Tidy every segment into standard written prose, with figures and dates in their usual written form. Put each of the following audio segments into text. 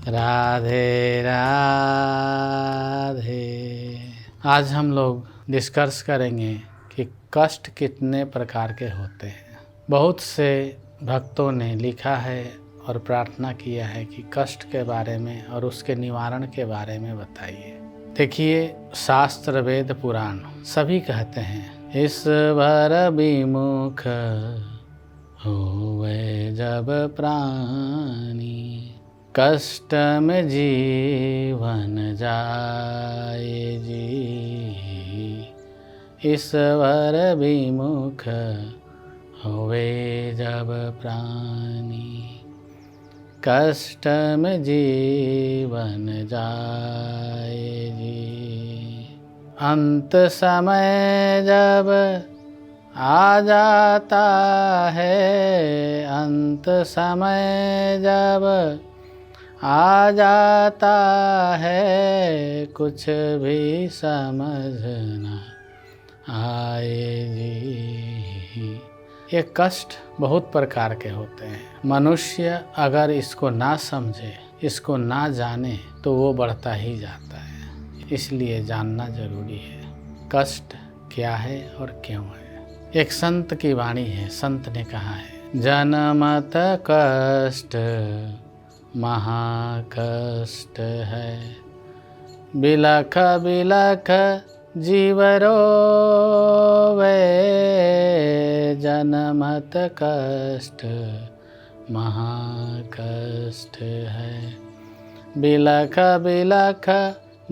राधे राधे। आज हम लोग डिस्कस करेंगे कि कष्ट कितने प्रकार के होते हैं। बहुत से भक्तों ने लिखा है और प्रार्थना किया है कि कष्ट के बारे में और उसके निवारण के बारे में बताइए। देखिए, शास्त्र वेद पुराण सभी कहते हैं, ईश्वर विमुख होवे जब प्राणी, कष्ट में जीवन जाए जी। ईश्वर विमुख होवे जब प्राणी, कष्ट में जीवन जाए जी। अंत समय जब आ जाता है, अंत समय जब आ जाता है, कुछ भी समझ न आए जी। ये कष्ट बहुत प्रकार के होते हैं। मनुष्य अगर इसको ना समझे, इसको ना जाने, तो वो बढ़ता ही जाता है। इसलिए जानना जरूरी है कष्ट क्या है और क्यों है। एक संत की वाणी है। संत ने कहा है, जन्मत कष्ट महाकष्ट है, बिलख बिलख जीव रोवे। जन्मत कष्ट महाकष्ट है, बिलख बिलख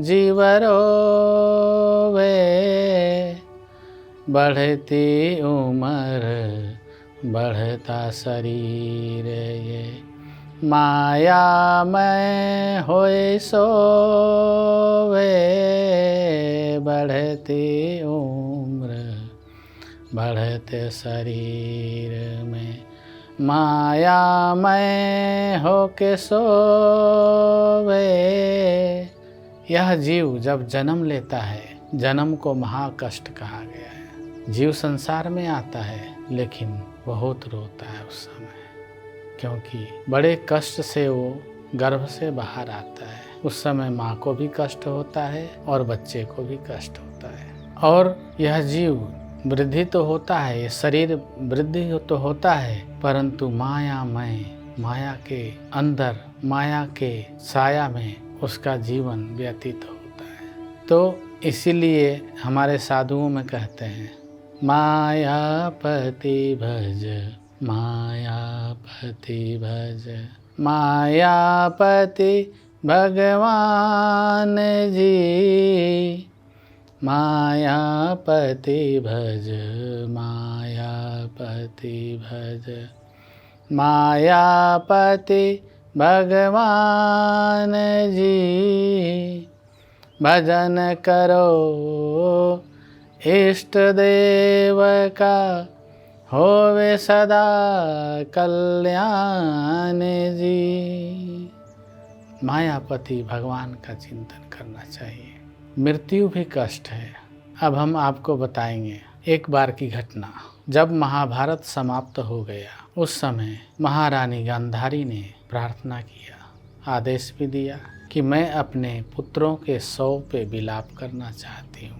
जीव रोवे। बढ़ती उम्र बढ़ता शरीर, ये माया में होए सोवे। बढ़ती उम्र बढ़ते शरीर में, माया में होके सोवे। यह जीव जब जन्म लेता है, जन्म को महाकष्ट कहा गया है। जीव संसार में आता है लेकिन बहुत रोता है उस समय, क्योंकि बड़े कष्ट से वो गर्भ से बाहर आता है। उस समय माँ को भी कष्ट होता है और बच्चे को भी कष्ट होता है। और यह जीव वृद्धि तो होता है, ये शरीर वृद्धि तो होता है, परंतु मायामय, माया के अंदर, माया के साया में उसका जीवन व्यतीत होता है। तो इसीलिए हमारे साधुओं में कहते हैं, मायापति भज, मायापति भज, मायापति भगवान जी। मायापति भज, मायापति भज, मायापति भगवान जी। भजन करो इष्ट देव का, होवे सदा कल्याण जी। मायापति भगवान का चिंतन करना चाहिए। मृत्यु भी कष्ट है। अब हम आपको बताएंगे एक बार की घटना। जब महाभारत समाप्त हो गया, उस समय महारानी गांधारी ने प्रार्थना किया, आदेश भी दिया कि मैं अपने पुत्रों के शव पे विलाप करना चाहती हूँ।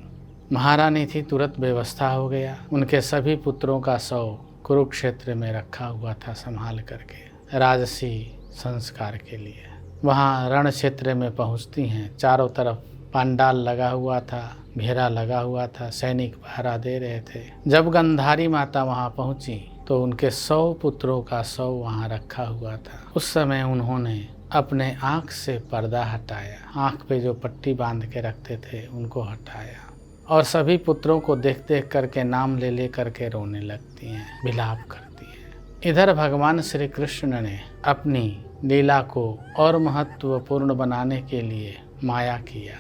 महारानी थी, तुरंत व्यवस्था हो गया। उनके सभी पुत्रों का शव कुरुक्षेत्र में रखा हुआ था संभाल करके, राजसी संस्कार के लिए। वहाँ रण क्षेत्र में पहुँचती हैं, चारों तरफ पंडाल लगा हुआ था, घेरा लगा हुआ था, सैनिक पहरा दे रहे थे। जब गांधारी माता वहाँ पहुँची तो उनके 100 पुत्रों का शव वहाँ रखा हुआ था। उस समय उन्होंने अपने आँख से पर्दा हटाया, आँख पे जो पट्टी बांध के रखते थे उनको हटाया, और सभी पुत्रों को देख देख करके, नाम ले ले करके रोने लगती हैं, विलाप करती हैं। इधर भगवान श्री कृष्ण ने अपनी लीला को और महत्वपूर्ण बनाने के लिए माया किया।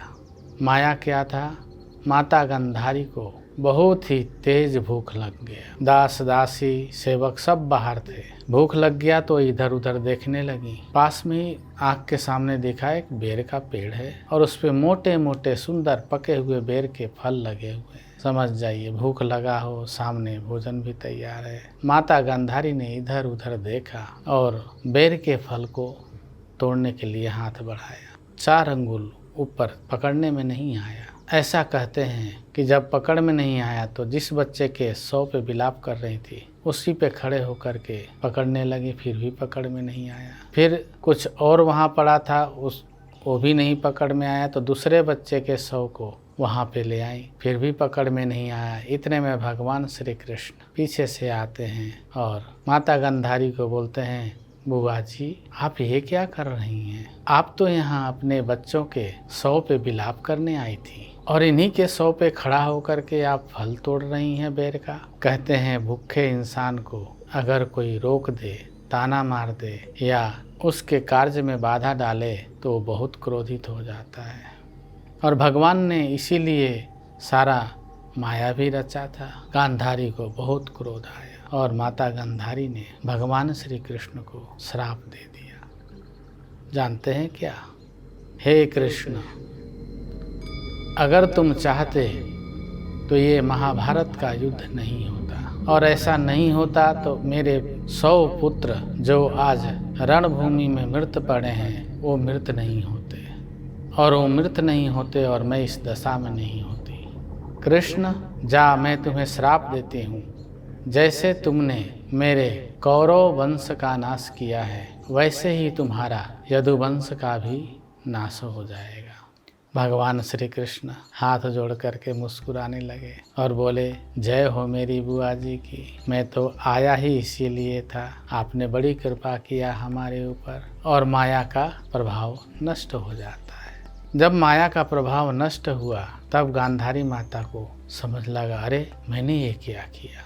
माया क्या था? माता गांधारी को बहुत ही तेज भूख लग गया। दास दासी सेवक सब बाहर थे। भूख लग गया तो इधर उधर देखने लगी। पास में ही आँख के सामने देखा एक बेर का पेड़ है और उस पे मोटे मोटे सुंदर पके हुए बेर के फल लगे हुए। समझ जाइए, भूख लगा हो, सामने भोजन भी तैयार है। माता गांधारी ने इधर उधर देखा और बेर के फल को तोड़ने के लिए हाथ बढ़ाया, 4 अंगुल ऊपर पकड़ने में नहीं आया। ऐसा कहते हैं कि जब पकड़ में नहीं आया तो जिस बच्चे के 100 पे विलाप कर रही थी उसी पे खड़े होकर के पकड़ने लगी, फिर भी पकड़ में नहीं आया। फिर कुछ और वहाँ पड़ा था, वो भी नहीं पकड़ में आया, तो दूसरे बच्चे के 100 को वहाँ पे ले आई, फिर भी पकड़ में नहीं आया। इतने में भगवान श्री कृष्ण पीछे से आते हैं और माता गांधारी को बोलते हैं, बुआ जी आप ये क्या कर रही हैं? आप तो यहाँ अपने बच्चों के 100 पे विलाप करने आई थी और इन्हीं के 100 पे खड़ा होकर के आप फल तोड़ रही हैं बेर का। कहते हैं भूखे इंसान को अगर कोई रोक दे, ताना मार दे या उसके कार्य में बाधा डाले तो वो बहुत क्रोधित हो जाता है। और भगवान ने इसीलिए सारा माया भी रचा था। गांधारी को बहुत क्रोध आया और माता गांधारी ने भगवान श्री कृष्ण को श्राप दे दिया। जानते हैं क्या? हे कृष्ण, अगर तुम चाहते तो ये महाभारत का युद्ध नहीं होता, और ऐसा नहीं होता तो मेरे 100 पुत्र जो आज रणभूमि में मृत पड़े हैं वो मृत नहीं होते, और वो मृत नहीं होते और मैं इस दशा में नहीं होती। कृष्ण जा, मैं तुम्हें श्राप देती हूँ, जैसे तुमने मेरे कौरव वंश का नाश किया है वैसे ही तुम्हारा यदुवंश का भी नाश हो जाएगा। भगवान श्री कृष्ण हाथ जोड़ करके मुस्कुराने लगे और बोले, जय हो मेरी बुआ जी की, मैं तो आया ही इसीलिए था, आपने बड़ी कृपा किया हमारे ऊपर। और माया का प्रभाव नष्ट हो जाता है। जब माया का प्रभाव नष्ट हुआ तब गांधारी माता को समझ लगा, अरे मैंने ये क्या किया,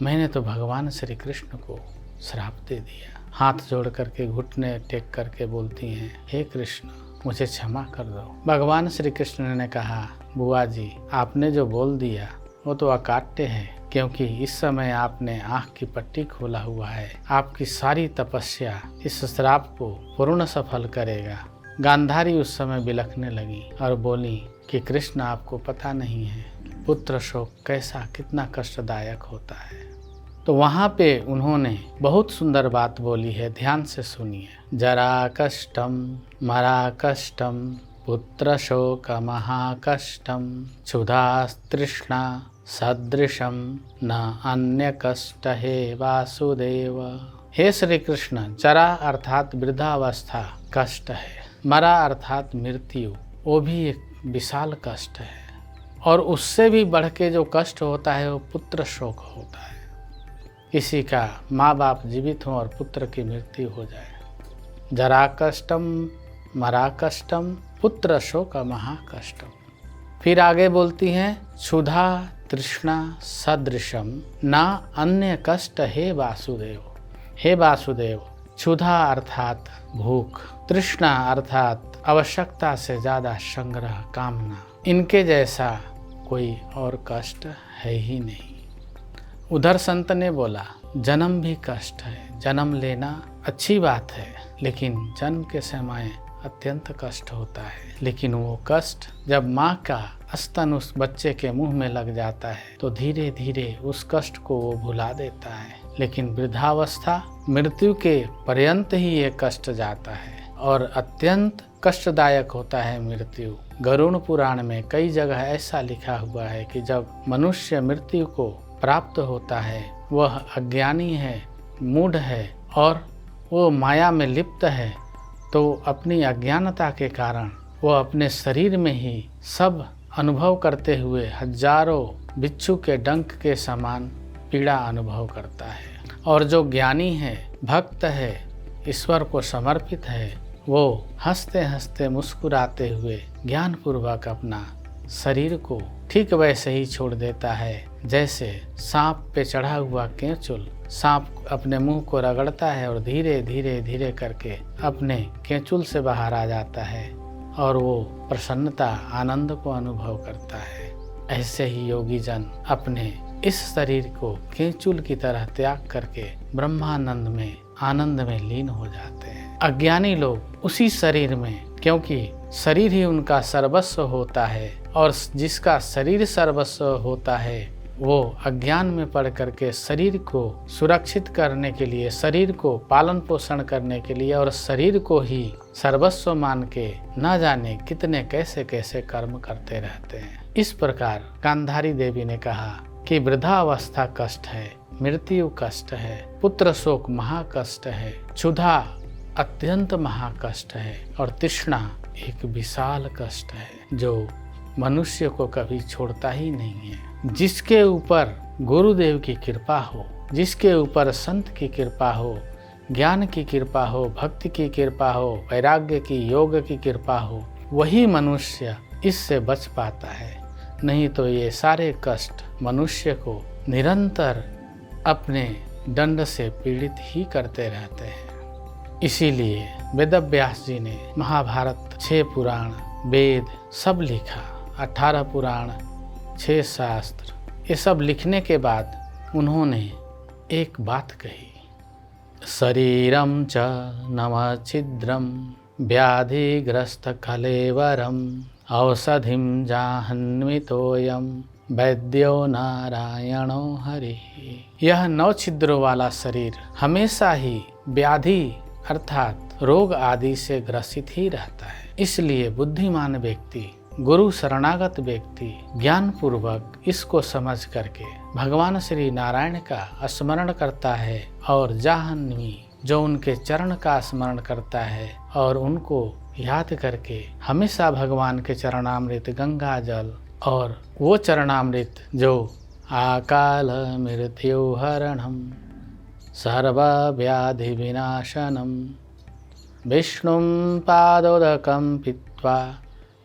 मैंने तो भगवान श्री कृष्ण को श्राप दे दिया। हाथ जोड़ करके घुटने टेक करके बोलती हैं, हे कृष्ण मुझे क्षमा कर दो। भगवान श्री कृष्ण ने कहा, बुआ जी आपने जो बोल दिया वो तो अकाट्य है, क्योंकि इस समय आपने आँख की पट्टी खोला हुआ है। आपकी सारी तपस्या इस श्राप को पूर्ण सफल करेगा। गांधारी उस समय बिलखने लगी और बोली कि कृष्ण आपको पता नहीं है पुत्र शोक कैसा कितना कष्टदायक होता है। तो वहाँ पे उन्होंने बहुत सुंदर बात बोली है, ध्यान से सुनिए। जरा कष्टम मरा कष्टम पुत्र शोक महाकष्टम क्षुधा तृष्णा सदृशम न अन्य कष्ट हे वासुदेव। हे श्री कृष्ण, जरा अर्थात वृद्धावस्था कष्ट है, मरा अर्थात मृत्यु वो भी एक विशाल कष्ट है, और उससे भी बढ़ के जो कष्ट होता है वो पुत्र शोक होता है। किसी का माँ बाप जीवित हों और पुत्र की मृत्यु हो जाए। जरा कष्टम मरा कष्टम पुत्र शोक महाकष्टम। फिर आगे बोलती हैं, क्षुधा तृष्णा सदृशम ना अन्य कष्ट हे वासुदेव। हे वासुदेव, क्षुधा अर्थात भूख, तृष्णा अर्थात आवश्यकता से ज़्यादा संग्रह कामना, इनके जैसा कोई और कष्ट है ही नहीं। उधर संत ने बोला, जन्म भी कष्ट है, जन्म लेना अच्छी बात है, लेकिन जन्म के समय अत्यंत कष्ट होता है। लेकिन वो कष्ट जब माँ का स्तन उस बच्चे के मुंह में लग जाता है तो धीरे धीरे उस कष्ट को वो भुला देता है। लेकिन वृद्धावस्था मृत्यु के पर्यंत ही ये कष्ट जाता है और अत्यंत कष्टदायक होता है मृत्यु। गरुड़ पुराण में कई जगह ऐसा लिखा हुआ है कि जब मनुष्य मृत्यु को प्राप्त होता है वह अज्ञानी है, मूढ़ है और वो माया में लिप्त है, तो अपनी अज्ञानता के कारण वह अपने शरीर में ही सब अनुभव करते हुए हजारों बिच्छू के डंक के समान पीड़ा अनुभव करता है। और जो ज्ञानी है, भक्त है, ईश्वर को समर्पित है, वो हंसते हंसते मुस्कुराते हुए ज्ञानपूर्वक अपना शरीर को ठीक वैसे ही छोड़ देता है जैसे सांप पे चढ़ा हुआ केंचुल सांप अपने मुंह को रगड़ता है और धीरे धीरे धीरे करके अपने केंचुल से बाहर आ जाता है और वो प्रसन्नता आनंद को अनुभव करता है। ऐसे ही योगी जन अपने इस शरीर को केंचुल की तरह त्याग करके ब्रह्मानंद में आनंद में लीन हो जाते हैं। अज्ञानी लोग उसी शरीर में, क्योंकि शरीर ही उनका सर्वस्व होता है और जिसका शरीर सर्वस्व होता है वो अज्ञान में पड़ करके शरीर को सुरक्षित करने के लिए, शरीर को पालन पोषण करने के लिए और शरीर को ही सर्वस्व मान के न जाने कितने कैसे कैसे कर्म करते रहते हैं। इस प्रकार गांधारी देवी ने कहा कि वृद्धावस्था कष्ट है, मृत्यु कष्ट है, पुत्र शोक महाकष्ट है, क्षुधा अत्यंत महाकष्ट है और तृष्णा एक विशाल कष्ट है जो मनुष्य को कभी छोड़ता ही नहीं है। जिसके ऊपर गुरुदेव की कृपा हो, जिसके ऊपर संत की कृपा हो, ज्ञान की कृपा हो, भक्ति की कृपा हो, वैराग्य की, योग की कृपा हो, वही मनुष्य इससे बच पाता है। नहीं तो ये सारे कष्ट मनुष्य को निरंतर अपने दंड से पीड़ित ही करते रहते हैं। इसीलिए वेदव्यास जी ने महाभारत, 6 पुराण, वेद सब लिखा, 18 पुराण, 6 शास्त्र, ये सब लिखने के बाद उन्होंने एक बात कही, शरीरम च नम छिद्रम व्याधिग्रस्त कलेवरम औषधिम जाह्नवितोयम वैद्यो नारायणो हरि। यह 9 छिद्रों वाला शरीर हमेशा ही व्याधि अर्थात रोग आदि से ग्रसित ही रहता है। इसलिए बुद्धिमान व्यक्ति, गुरु शरणागत व्यक्ति ज्ञान पूर्वक इसको समझ करके भगवान श्री नारायण का स्मरण करता है और जाह्नवी जो उनके चरण का स्मरण करता है और उनको याद करके हमेशा भगवान के चरणामृत, गंगा जल और वो चरणामृत जो आकाल मृत्यु हरणम सर्व व्याधि विनाशनम विष्णुं पादोदकं पीत्वा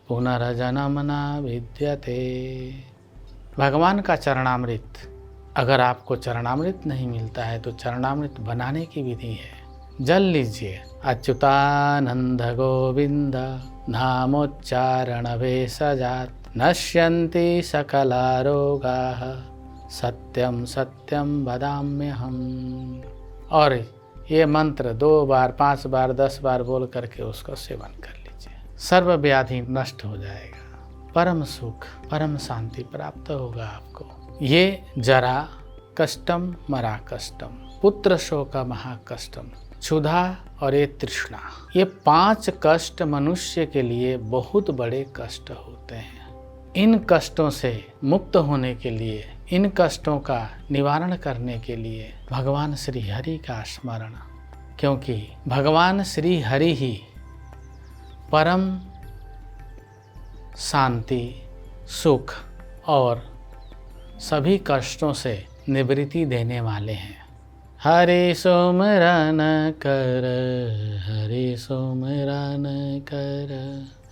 पुनर्जन्म न विद्यते। भगवान का चरणामृत, अगर आपको चरणामृत नहीं मिलता है तो चरणामृत बनाने की विधि है। जल लीजिए, अच्युतानंद गोविंद नामोच्चारण भेषजात् नश्यन्ति सकला रोगाः सत्यम सत्यम वदाम्यहम्। और ये मंत्र 2 बार, 5 बार, 10 बार बोल करके उसको सेवन कर लीजिए, सर्व व्याधि नष्ट हो जाएगा, परम सुख, परम शांति प्राप्त होगा आपको। ये जरा कष्टम मरा कष्टम, पुत्र शोक महाकष्टम, क्षुधा और ये तृष्णा, ये 5 कष्ट मनुष्य के लिए बहुत बड़े कष्ट होते हैं। इन कष्टों से मुक्त होने के लिए, इन कष्टों का निवारण करने के लिए भगवान श्री हरि का स्मरण, क्योंकि भगवान श्री हरि ही परम शांति, सुख और सभी कष्टों से निवृत्ति देने वाले हैं। हरे सुमिरन कर, हरे सुमिरन कर,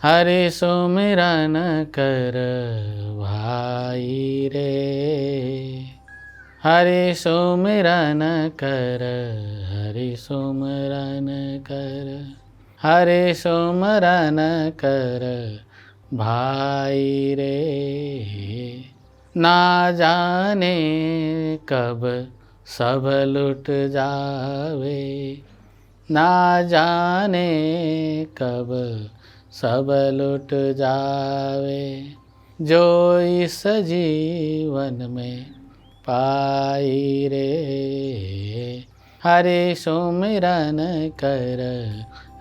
हरे सुमिरन कर भाई रे, हरे सुमिरन कर, हरे सुमिरन कर, हरे सुमिरन कर भाई रे। ना जाने कब सब लुट जावे, ना जाने कब सब लुट जावे, जो इस जीवन में पाई रे। हरे सुमिरन कर,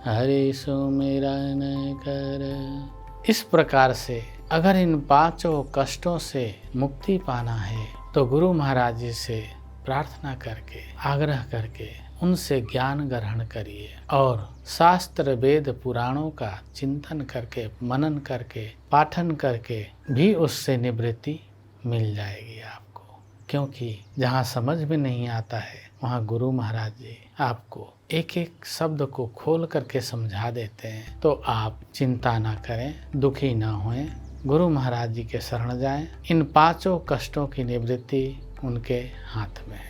हरे सुमिरन कर। इस प्रकार से अगर इन 5 कष्टों से मुक्ति पाना है तो गुरु महाराज जी से प्रार्थना करके, आग्रह करके उनसे ज्ञान ग्रहण करिए और शास्त्र, वेद, पुराणों का चिंतन करके, मनन करके, पाठन करके भी उससे निवृत्ति मिल जाएगी आपको। क्योंकि जहाँ समझ में नहीं आता है वहाँ गुरु महाराज जी आपको एक एक शब्द को खोल करके समझा देते हैं। तो आप चिंता ना करें, दुखी ना होएं, गुरु महाराज जी के शरण जाएं। इन 5 कष्टों की निवृत्ति उनके हाथ में है।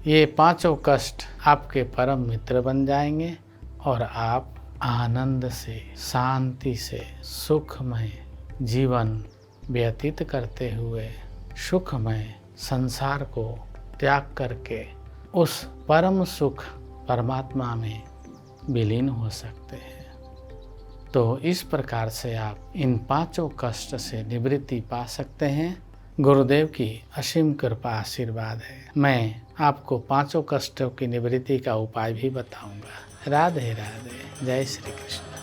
ये 5 कष्ट आपके परम मित्र बन जाएंगे और आप आनंद से, शांति से, सुखमय जीवन व्यतीत करते हुए सुखमय संसार को त्याग करके उस परम सुख परमात्मा में विलीन हो सकते हैं। तो इस प्रकार से आप इन 5 कष्ट से निवृत्ति पा सकते हैं। गुरुदेव की असीम कृपा आशीर्वाद है। मैं आपको 5 कष्टों की निवृत्ति का उपाय भी बताऊंगा। राधे राधे। जय श्री कृष्ण।